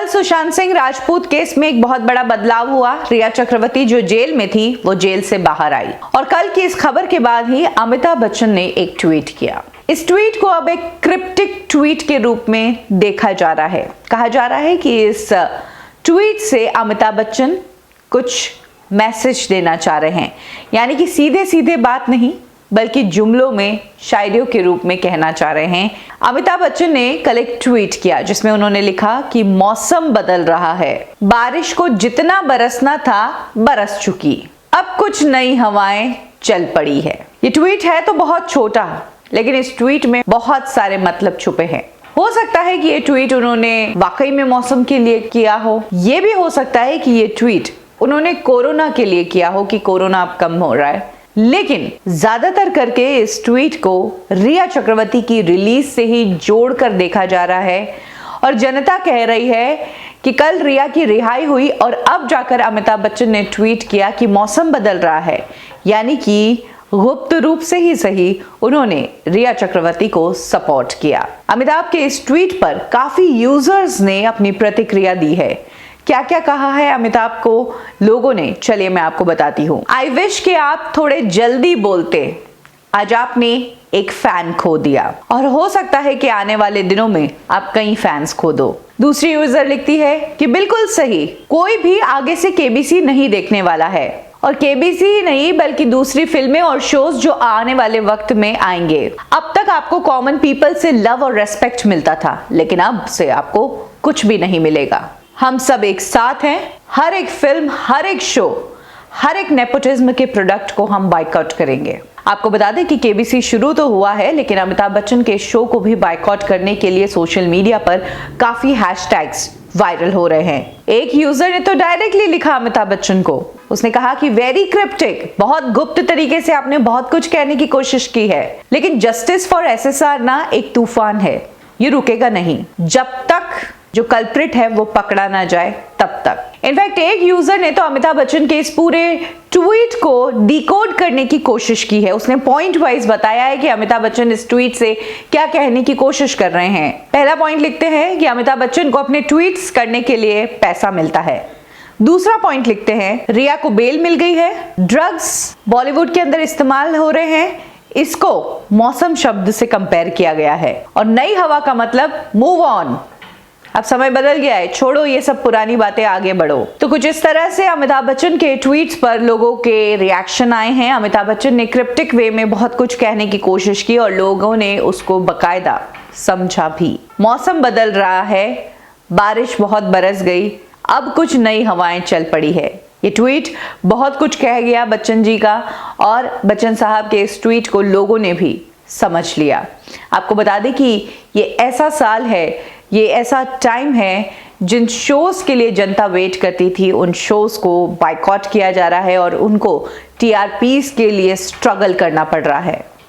कल सुशांत सिंह राजपूत केस में एक बहुत बड़ा बदलाव हुआ। रिया चक्रवर्ती जो जेल में थी वो जेल से बाहर आई और कल की इस खबर के बाद ही अमिताभ बच्चन ने एक ट्वीट किया। इस ट्वीट को अब एक क्रिप्टिक ट्वीट के रूप में देखा जा रहा है। कहा जा रहा है कि इस ट्वीट से अमिताभ बच्चन कुछ मैसेज देना चाह रहे हैं, यानी कि सीधे सीधे बात नहीं बल्कि जुमलों में शायरियों के रूप में कहना चाह रहे हैं। अमिताभ बच्चन ने कल एक ट्वीट किया जिसमें उन्होंने लिखा कि मौसम बदल रहा है, बारिश को जितना बरसना था बरस चुकी, अब कुछ नई हवाएं चल पड़ी है। ये ट्वीट है तो बहुत छोटा, लेकिन इस ट्वीट में बहुत सारे मतलब छुपे हैं। हो सकता है कि ये ट्वीट उन्होंने वाकई में मौसम के लिए किया हो, ये भी हो सकता है कि ये ट्वीट उन्होंने कोरोना के लिए किया हो कि कोरोना अब कम हो रहा है, लेकिन ज्यादातर करके इस ट्वीट को रिया चक्रवर्ती की रिलीज से ही जोड़कर देखा जा रहा है और जनता कह रही है कि कल रिया की रिहाई हुई और अब जाकर अमिताभ बच्चन ने ट्वीट किया कि मौसम बदल रहा है, यानी कि गुप्त रूप से ही सही उन्होंने रिया चक्रवर्ती को सपोर्ट किया। अमिताभ के इस ट्वीट पर काफी यूजर्स ने अपनी प्रतिक्रिया दी है। क्या क्या कहा है अमिताभ को लोगों ने, चलिए मैं आपको बताती हूँ। आई विश कि आप थोड़े जल्दी बोलते, आज आपने एक फैन खो दिया और हो सकता है कि आने वाले दिनों में आप कई फैंस खो दो। दूसरी यूजर लिखती है कि बिल्कुल सही, कोई भी आगे से केबीसी नहीं देखने वाला है और केबीसी ही नहीं बल्कि दूसरी फिल्में और शोज जो आने वाले वक्त में आएंगे। अब तक आपको कॉमन पीपल से लव और रेस्पेक्ट मिलता था, लेकिन अब से आपको कुछ भी नहीं मिलेगा। हम सब एक साथ हैं, हर एक फिल्म, हर एक शो, हर एक नेपोटिज्म के प्रोडक्ट को हम बायकॉट करेंगे। आपको बता दें कि केबीसी शुरू तो हुआ है, लेकिन अमिताभ बच्चन के शो को भी बायकॉट करने के लिए सोशल मीडिया पर काफी हैशटैग्स वायरल हो रहे हैं। एक यूजर ने तो डायरेक्टली लिखा अमिताभ बच्चन को, उसने कहा कि वेरी क्रिप्टिक, बहुत गुप्त तरीके से आपने बहुत कुछ कहने की कोशिश की है, लेकिन जस्टिस फॉर एसएसआर ना एक तूफान है, ये रुकेगा नहीं जब तक जो कल्प्रिट है वो पकड़ा ना जाए तब तक। इनफैक्ट एक यूजर ने तो अमिताभ बच्चन के इस पूरे ट्वीट को डिकोड करने की कोशिश की है। उसने पॉइंट वाइज बताया है कि अमिताभ बच्चन इस ट्वीट से क्या कहने की कोशिश कर रहे हैं। पहला पॉइंट लिखते हैं कि अमिताभ बच्चन को अपने ट्वीट्स करने के लिए पैसा मिलता है। दूसरा पॉइंट लिखते हैं रिया को बेल मिल गई है, ड्रग्स बॉलीवुड के अंदर इस्तेमाल हो रहे हैं, इसको मौसम शब्द से कंपेयर किया गया है और नई हवा का मतलब मूव ऑन, अब समय बदल गया है, छोड़ो ये सब पुरानी बातें, आगे बढ़ो। तो कुछ इस तरह से अमिताभ बच्चन के ट्वीट्स पर लोगों के रिएक्शन आए हैं। अमिताभ बच्चन ने क्रिप्टिक वे में बहुत कुछ कहने की कोशिश की और लोगों ने उसको बकायदा समझा भी। मौसम बदल रहा है, बारिश बहुत बरस गई, अब कुछ नई हवाएं चल पड़ी है। ये ट्वीट बहुत कुछ कह गया बच्चन जी का और बच्चन साहब के इस ट्वीट को लोगों ने भी समझ लिया। आपको बता दें कि ये ऐसा साल है, ये ऐसा टाइम है जिन शोज के लिए जनता वेट करती थी, उन शोज को बायकॉट किया जा रहा है और उनको टीआरपीस के लिए स्ट्रगल करना पड़ रहा है।